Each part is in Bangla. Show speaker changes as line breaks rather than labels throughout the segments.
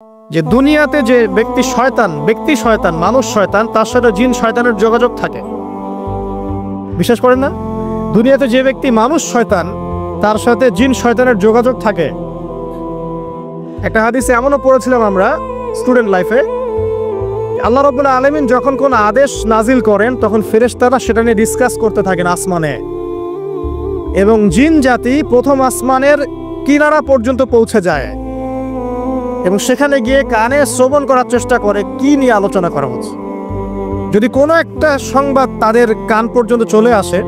যে দুনিয়াতে যে ব্যক্তি শয়তান মানুষ শয়তান, তার সাথে জিন শয়তানের যোগাযোগ থাকে। বিশ্বাস করেন না? দুনিয়াতে যে ব্যক্তি মানুষ শয়তান, তার সাথে জিন শয়তানের যোগাযোগ থাকে। একটা হাদিসে এমনও পড়েছিলাম আমরা স্টুডেন্ট লাইফে, আল্লাহ রাব্বুল আলামিন যখন কোন আদেশ নাজিল করেন তখন ফেরেশতারা সেটা নিয়ে ডিসকাস করতে থাকেন আসমানে, এবং জিন জাতি প্রথম আসমানের কিনারা পর্যন্ত পৌঁছে যায় এবং সেখানে গিয়ে কানে শ্রবণ করার চেষ্টা করে কি নিয়ে আলোচনা করা হচ্ছে। যদি কোনো একটা সংবাদ তাদের কান পর্যন্ত চলে আসে,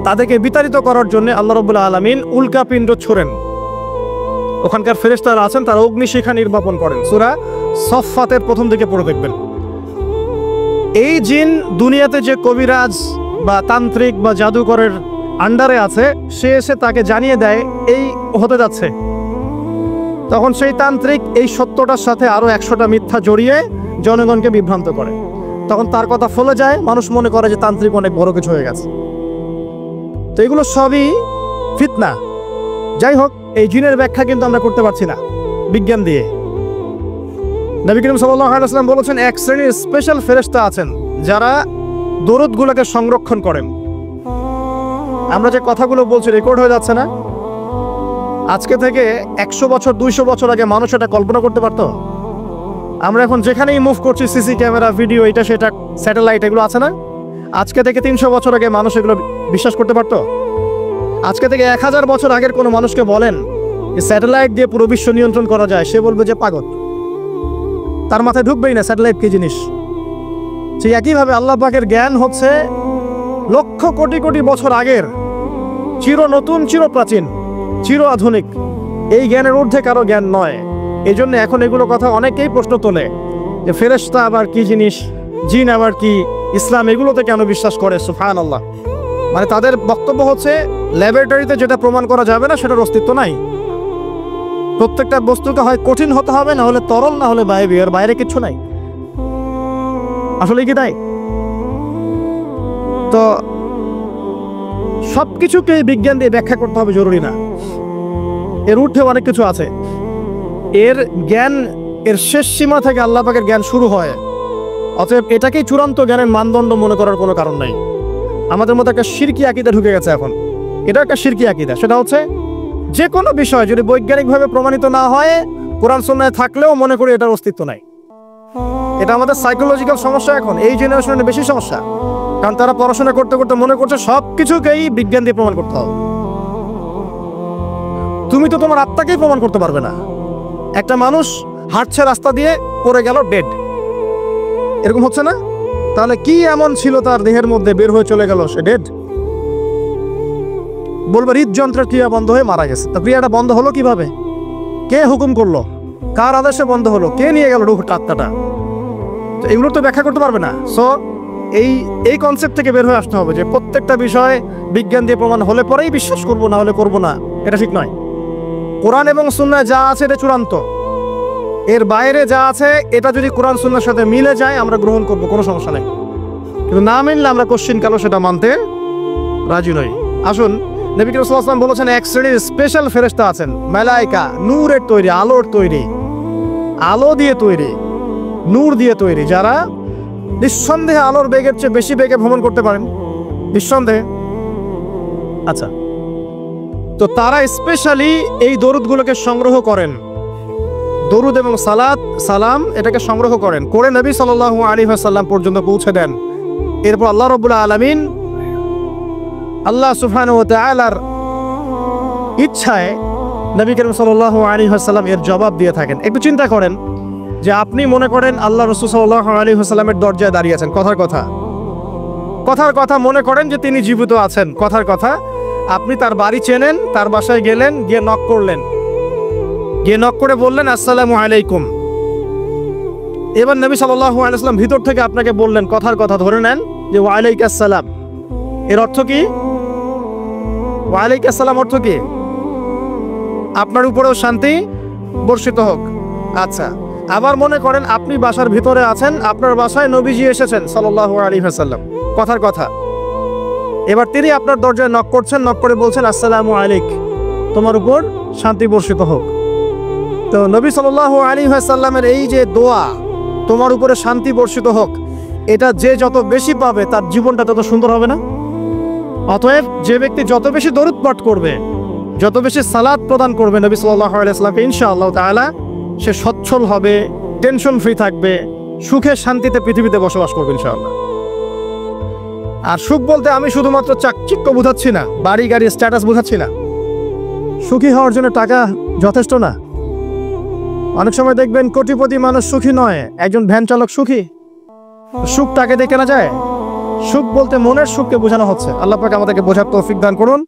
তাদেরকে বিতাড়িত করার জন্য আল্লাহ রাব্বুল আলামিন উল্কাপিণ্ড ছুড়েন। ওখানকার ফেরেশতারা আছেন, তারা অগ্নিশিখা নির্বাপন করেন। সূরা সফফাতের প্রথম দিকে পড়ে দেখবেন। এই জিন দুনিয়াতে যে কবিরাজ বা তান্ত্রিক বা জাদুকরের আন্ডারে আছে, সে এসে তাকে জানিয়ে দেয় এই হতে যাচ্ছে। তখন সেই তান্ত্রিক এই সত্যটার সাথে আরো 100টা মিথ্যা জড়িয়ে জনগণকে বিভ্রান্ত করে। তখন তার কথা ফলে যায়, মানুষ মনে করে যে তান্ত্রিক অনেক বড় কিছু হয়ে গেছে। তো এগুলো সবই ফিতনা। যাই হোক, এই জিনের ব্যাখ্যা কিন্তু আমরা করতে পারছি না বিজ্ঞান দিয়ে। নবী করিম সাল্লাল্লাহু আলাইহি ওয়াসাল্লাম বলেছেন, এক শ্রেণীর স্পেশাল ফেরেশতা আছেন যারা দরুদগুলোকে সংরক্ষণ করেন। আমরা যে কথাগুলো বলছি রেকর্ড হয়ে যাচ্ছে না? আজকে থেকে 100 বছর 200 বছর আগে মানুষ এটা কল্পনা করতে পারতো? আমরা এখন যেখানেই মুভ করছি, সিসি ক্যামেরা, ভিডিও, এটা সেটা, স্যাটেলাইট, এগুলো আছে না? আজকে থেকে 300 বছর আগে মানুষ এগুলো বিশ্বাস করতে পারতো? আজকে থেকে 1000 বছর আগের কোনো মানুষকে বলেন যে স্যাটেলাইট দিয়ে পুরো বিশ্ব নিয়ন্ত্রণ করা যায়, সে বলবে যে পাগল। তার মাথায় ঢুকবেই না স্যাটেলাইট কি জিনিস। সেই একইভাবে আল্লাহ পাকের জ্ঞান হচ্ছে লক্ষ কোটি কোটি বছর আগের, চির নতুন, চির প্রাচীন, চির আধুনিক। এই জ্ঞানের ঊর্ধ্বে কারো জ্ঞান নয়। এই জন্য এখন এগুলো কথা অনেকেই প্রশ্ন তোলে যে ফেরেশতা আবার কি জিনিস, জিন আবার কি, ইসলাম এগুলোতে কেন বিশ্বাস করে? সুবহানাল্লাহ। মানে তাদের বক্তব্য হচ্ছে ল্যাবরেটরিতে যেটা প্রমাণ করা যাবে না সেটার অস্তিত্ব নাই। প্রত্যেকটা বস্তুকে হয় কঠিন হতে হবে, না হলে তরল, না হলে বায়বীয়, এর বাইরে কিচ্ছু নাই। আসলে কি তাই? তো সবকিছুকে বিজ্ঞান দিয়ে ব্যাখ্যা করতে হবে জরুরি না। এর ঊর্ধ্বে অনেক কিছু আছে। এর জ্ঞান, এর শেষ সীমা থেকে আল্লাহ পাকের জ্ঞান শুরু হয়। অতএব এটাকেই চূড়ান্ত জ্ঞানের মানদণ্ড মনে করার কোনো কারণ নাই। আমাদের মধ্যে একটা শিরকি আকীদা ঢুকে গেছে এখন। এটা একটা শিরকি আকীদা। সেটা হচ্ছে যে কোনো বিষয় যদি বৈজ্ঞানিকভাবে প্রমাণিত না হয়, কোরআন সুন্নাহয় থাকলেও মনে করি এটার অস্তিত্ব নাই। এটা আমাদের সাইকোলজিক্যাল সমস্যা। এখন এই জেনারেশনের বেশি সমস্যা, কারণ তারা পড়াশোনা করতে করতে মনে করছে সব কিছুকেই বিজ্ঞান দিয়ে প্রমাণ করতে হবে। তুমি তো তোমার আত্মাকেই প্রমাণ করতে পারবে না। একটা মানুষ হাঁটছে রাস্তা দিয়ে, পড়ে গেল, ডেড, এরকম হচ্ছে না? তাহলে কি এমন ছিল তার দেহের মধ্যে, বের হয়ে চলে গেল, সে ডেড? বলবে হৃদযন্ত্রের ক্রিয়া বন্ধ হয়ে মারা গেছে। তা ক্রিয়াটা বন্ধ হলো কিভাবে? কে হুকুম করলো? কার আদেশে বন্ধ হলো? কে নিয়ে গেল রূহটা, আত্মাটা? তো এগুলো তো ব্যাখ্যা করতে পারবে না। সো এই কনসেপ্ট থেকে বের হয়ে আসতে হবে যে প্রত্যেকটা বিষয় বিজ্ঞান দিয়ে প্রমাণ হলে পরেই বিশ্বাস করবো, না হলে করবো না। এটা ঠিক নয়। কোরআন এবং সুন্নাহ যা আছে এটা চূড়ান্ত। এর বাইরে যা আছে এটা যদি কোরআন সুন্নাহর সাথে মিলে যায় আমরা গ্রহণ করবো, কোনো সমস্যা নেই। কিন্তু না মিললে আমরা কোশ্চিন কালো সেটা মানতে রাজি নই। আসুন, নবী করিম সাল্লাল্লাহু আলাইহি ওয়াসাল্লাম বলেছেন, এক শ্রেণীর স্পেশাল ফেরেশতা আছেন, মালায়েকা, নূরের তৈরি, আলোর তৈরি, আলো দিয়ে তৈরি, নূর দিয়ে তৈরি, যারা নিঃসন্দেহে আলোর বেগের চেয়ে বেশি বেগে ভ্রমণ করতে পারেন, নিঃসন্দেহে। আচ্ছা, তো তারা স্পেশালি এই দরুদগুলোকে সংগ্রহ করেন। দরুদ এবং সালাম এটাকে সংগ্রহ করেন, করে নবী সাল্লাল্লাহু আলাইহি ওয়াসাল্লাম পর্যন্ত পৌঁছে দেন। এরপর আল্লাহ রাব্বুল আলামিন, আল্লাহ সুবহানাহু ওয়া তাআলার ইচ্ছায় নবী করিম সাল্লাল্লাহু আলাইহি ওয়াসাল্লাম এর জবাব দিয়ে থাকেন। একটু চিন্তা করেন যে আপনি মনে করেন আল্লাহ রাসূল সাল্লাল্লাহু আলাইহি ওয়াসাল্লামের দরজায় দাঁড়িয়ে আছেন, কথার কথা মনে করেন যে তিনি জীবিত আছেন, কথার কথা। আপনি তার বাড়ি চেনেন, তার বাসায় গেলেন, গিয়ে নক করলেন, গিয়ে নক করে বললেন আসসালামু আলাইকুম। এবার নবী সাল্লাল্লাহু আলাইহি ওয়াসাল্লাম ভিতর থেকে আপনাকে বললেন, কথার কথা ধরে নেন যে ওয়া আলাইকুম আসসালাম। এর অর্থ কি? ওয়া আলাইকুম আসসালাম অর্থ কি? আপনার উপরেও শান্তি বর্ষিত হোক। আচ্ছা, আবার মনে করেন আপনি বাসার ভিতরে আছেন, আপনার বাসায় নবীজি এসেছেন সাল্লাল্লাহু আলাইহি ওয়াসাল্লাম, কথার কথা। এবার তিনি আপনার দরজায় নক করছেন, নক করে বলছেন আসসালামু আলাইক, তোমার উপর শান্তি বর্ষিত হোক। তো নবী সাল্লাল্লাহু আলাইহি ওয়াসাল্লামের এই যে দোয়া, তোমার উপরে শান্তি বর্ষিত হোক, এটা যে যত বেশি পাবে তার জীবনটা তত সুন্দর হবে না? অতএব যে ব্যক্তি যত বেশি দরুদ পাঠ করবে, যত বেশি সালাত প্রদান করবে নবী সাল্লাল্লাহু আলাইহি ওয়াসাল্লামকে, ইনশাআল্লাহ তাআলা সে সচ্ছল হবে, টেনশন ফ্রি থাকবে, সুখে শান্তিতে পৃথিবীতে বসবাস করবে ইনশাআল্লাহ। আর সুখ বলতে আমি শুধুমাত্র চাকচিক্য বোঝাচ্ছি না, বাড়ি গাড়ি স্ট্যাটাস বোঝাচ্ছি না। সুখী হওয়ার জন্য টাকা যথেষ্ট না। অনেক সময় দেখবেন কোটিপতি মানুষ সুখী নয়, একজন ভ্যান চালক সুখী। সুখ টাকা দিয়ে কেনা যায়? সুখ বলতে মনের সুখকে বোঝানো হচ্ছে। আল্লাহ পাক আমাদেরকে বোঝার তৌফিক দান করুন।